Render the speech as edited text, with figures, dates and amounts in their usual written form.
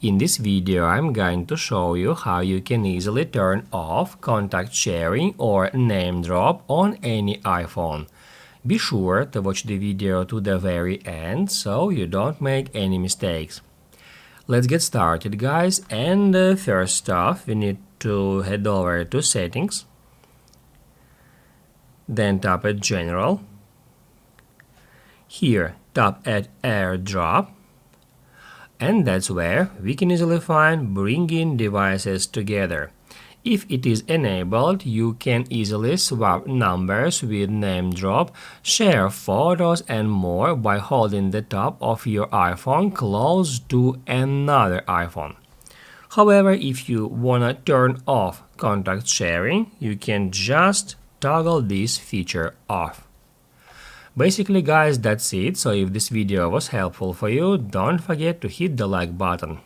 In this video, I'm going to show you how you can easily turn off contact sharing or name drop on any iPhone. Be sure to watch the video to the very end so you don't make any mistakes. Let's get started, guys, and first off we need to head over to Settings, then tap at General. Here tap at AirDrop, and that's where we can easily find bringing devices together. If it is enabled, you can easily swap numbers with name drop, share photos and more by holding the top of your iPhone close to another iPhone. However, if you wanna turn off contact sharing, you can just toggle this feature off. Basically, guys, that's it. So if this video was helpful for you, don't forget to hit the like button.